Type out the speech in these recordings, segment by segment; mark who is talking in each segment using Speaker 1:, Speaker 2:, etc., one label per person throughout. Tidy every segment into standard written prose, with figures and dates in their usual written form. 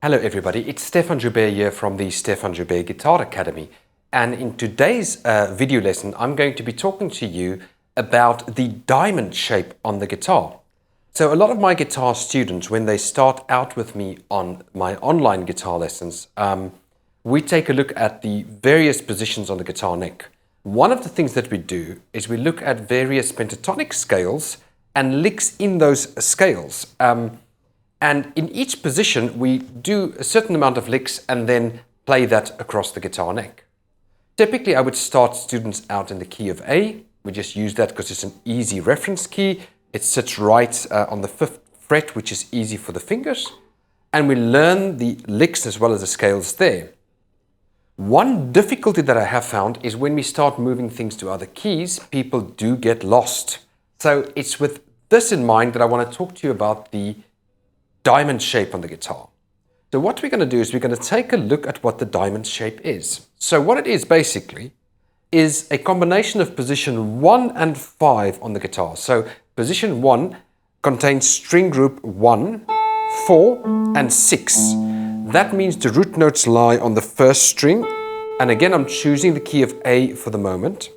Speaker 1: Hello everybody, it's Stefan Joubert here from the Stefan Joubert Guitar Academy, and in today's video lesson I'm going to be talking to you about the diamond shape on the guitar. So a lot of my guitar students, when they start out with me on my online guitar lessons, we take a look at the various positions on the guitar neck. One of the things that we do is we look at various pentatonic scales and licks in those scales. And in each position, we do a certain amount of licks and then play that across the guitar neck. Typically, I would start students out in the key of A. We just use that because it's an easy reference key. It sits right on the 5th fret, which is easy for the fingers. And we learn the licks as well as the scales there. One difficulty that I have found is when we start moving things to other keys, people do get lost. So it's with this in mind that I want to talk to you about the diamond shape on the guitar. So what we're going to do is we're going to take a look at what the diamond shape is. So what it is basically is a combination of position 1 and 5 on the guitar. So position 1 contains string group 1, 4 and 6. That means the root notes lie on the first string, and again I'm choosing the key of A for the moment.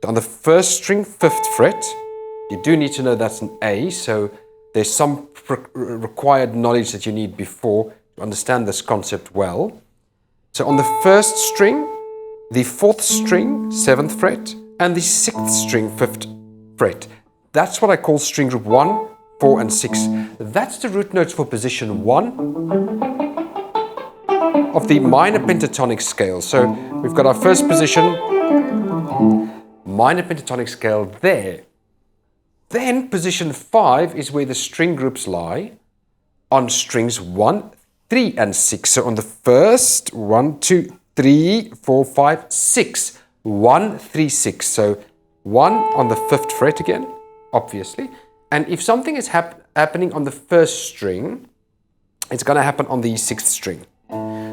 Speaker 1: On the first string, 5th fret, you do need to know that's an A, so there's some required knowledge that you need before to understand this concept well. So on the first string, the 4th string, 7th fret, and the 6th string, 5th fret. That's what I call string group 1, 4 and 6. That's the root notes for position 1 of the minor pentatonic scale. So we've got our first position, minor pentatonic scale there. Then position 5 is where the string groups lie on strings 1, 3 and 6. So on the first, 1, 2, 3, 4, 5, 6. 1, 3, 6. So 1 on the 5th fret again, obviously. And if something is happening on the first string, it's going to happen on the 6th string.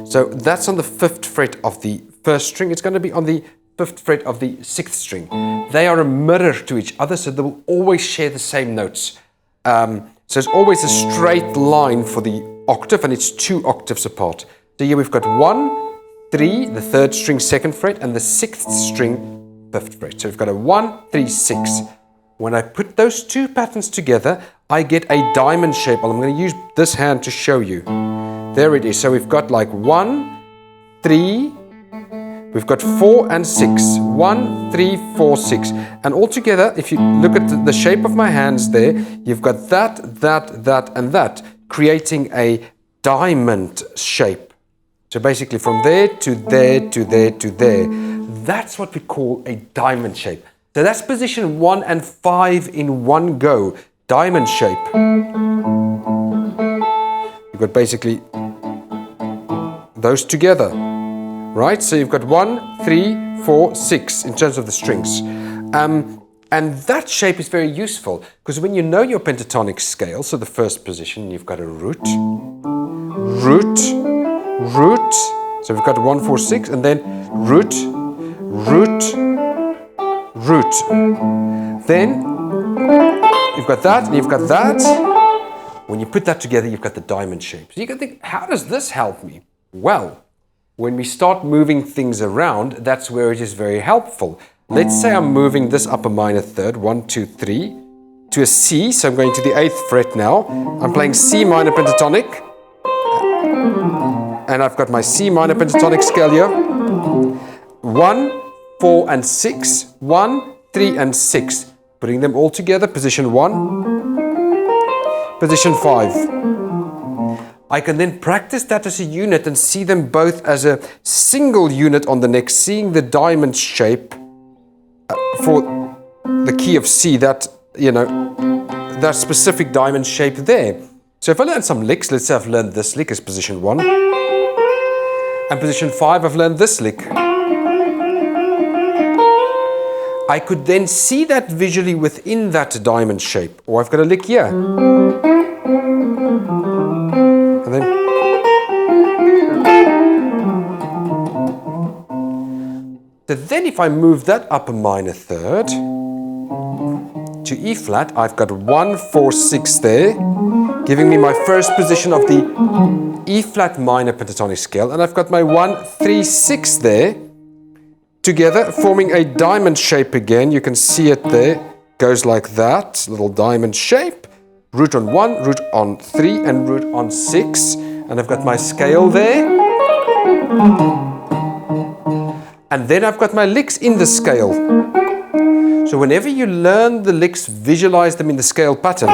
Speaker 1: So that's on the 5th fret of the first string. It's going to be on the 5th fret of the 6th string. They are a mirror to each other, so they will always share the same notes. So it's always a straight line for the octave, and it's 2 octaves apart. So here we've got 1, 3, the 3rd string, 2nd fret, and the 6th string, 5th fret. So we've got a 1, 3, 6. When I put those two patterns together, I get a diamond shape. Well, I'm going to use this hand to show you. There it is. So we've got like 1, 3, we've got 4 and 6. 1, 3, 4, 6. And altogether, if you look at the shape of my hands there, you've got that, that, and that, creating a diamond shape. So basically from there to there to there to there. That's what we call a diamond shape. So that's position 1 and 5 in one go. Diamond shape. You've got basically those together. Right, so you've got 1, 3, 4, 6 in terms of the strings. And that shape is very useful because when you know your pentatonic scale, so the first position, you've got a root, root, root. So we've got 1, 4, 6, and then root, root, root. Then you've got that, and you've got that. When you put that together, you've got the diamond shape. So you can think, how does this help me? Well, when we start moving things around, that's where it is very helpful. Let's say I'm moving this up a minor third, 1, 2, 3, to a C. So I'm going to the 8th fret now. I'm playing C minor pentatonic. And I've got my C minor pentatonic scale here. 1, 4 and 6. 1, 3 and 6. Putting them all together, position 1, position 5. I can then practice that as a unit and see them both as a single unit on the neck, seeing the diamond shape for the key of C, that, you know, that specific diamond shape there. So if I learn some licks, let's say I've learned this lick as position 1, and position 5 I've learned this lick. I could then see that visually within that diamond shape. Or I've got a lick here. And then so then if I move that up a minor third to E flat, I've got 1, 4, 6 there, giving me my first position of the E flat minor pentatonic scale, and I've got my 1, 3, 6 there, together forming a diamond shape again. You can see it there, goes like that, little diamond shape. Root on 1, root on 3, and root on 6. And I've got my scale there. And then I've got my licks in the scale. So whenever you learn the licks, visualize them in the scale pattern.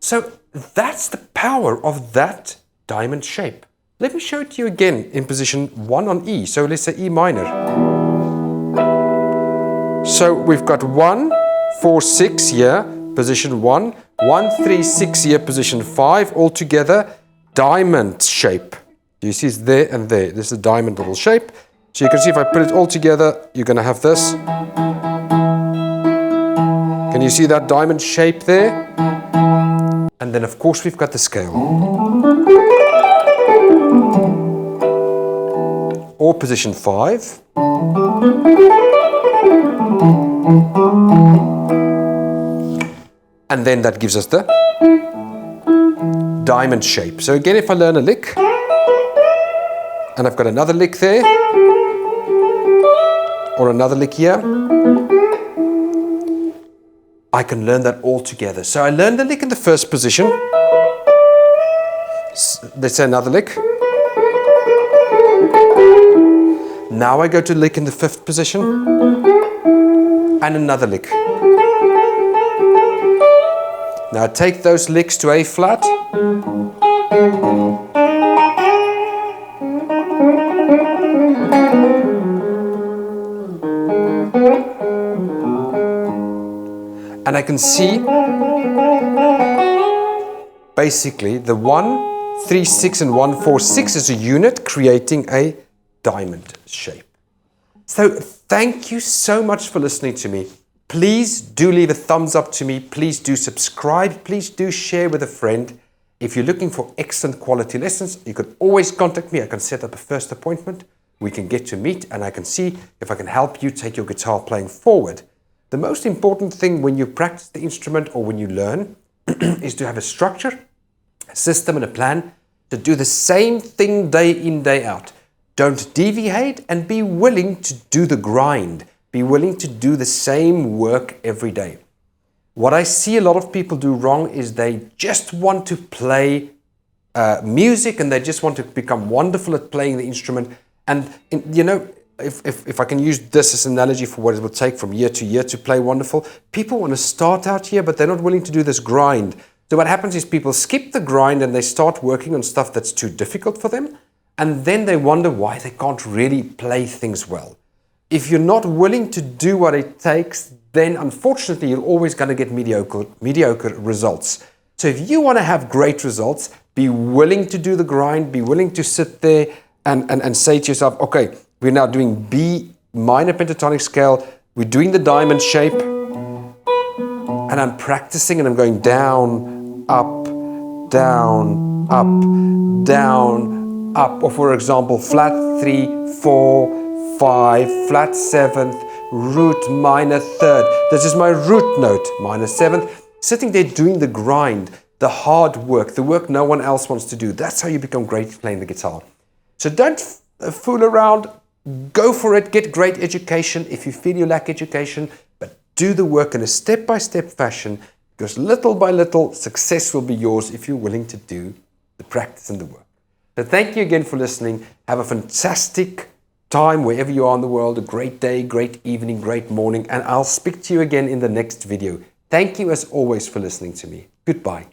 Speaker 1: So that's the power of that diamond shape. Let me show it to you again in position 1 on E. So let's say E minor. So we've got 1, 4, 6 here, position 1, 1, 3, 6 here, position 5, all together, diamond shape. You see it's there and there. This is a diamond little shape. So you can see if I put it all together, you're going to have this. Can you see that diamond shape there? And then of course we've got the scale. Or position 5. And then that gives us the diamond shape. So again, if I learn a lick, and I've got another lick there, or another lick here, I can learn that all together. So I learned the lick in the first position. Let's say another lick. Now I go to lick in the 5th position, and another lick. Now take those licks to A flat. And I can see basically the 1, 3, 6 and 1, 4, 6 is a unit creating a diamond shape. So thank you so much for listening to me. Please do leave a thumbs up to me. Please do subscribe. Please do share with a friend. If you're looking for excellent quality lessons, you can always contact me. I can set up a first appointment. We can get to meet and I can see if I can help you take your guitar playing forward. The most important thing when you practice the instrument or when you learn is to have a structure, a system and a plan to do the same thing day in, day out. Don't deviate and be willing to do the grind. Be willing to do the same work every day. What I see a lot of people do wrong is they just want to play music and they just want to become wonderful at playing the instrument. And you know, if I can use this as an analogy for what it will take from year to play wonderful, people want to start out here, but they're not willing to do this grind. So what happens is people skip the grind and they start working on stuff that's too difficult for them. And then they wonder why they can't really play things well. If you're not willing to do what it takes, then unfortunately you're always going to get mediocre results. So if you want to have great results, be willing to do the grind, be willing to sit there and say to yourself, okay, we're now doing B minor pentatonic scale, we're doing the diamond shape, and I'm practicing and I'm going down, up, down, up, down, up, or for example, flat 3, 4, 5, flat 7th, root minor 3rd. This is my root note, minor 7th. Sitting there doing the grind, the hard work, the work no one else wants to do. That's how you become great at playing the guitar. So don't fool around, go for it, get great education if you feel you lack education, but do the work in a step-by-step fashion, because little by little, success will be yours if you're willing to do the practice and the work. So thank you again for listening. Have a fantastic time wherever you are in the world, a great day, great evening, great morning, and I'll speak to you again in the next video. Thank you as always for listening to me. Goodbye.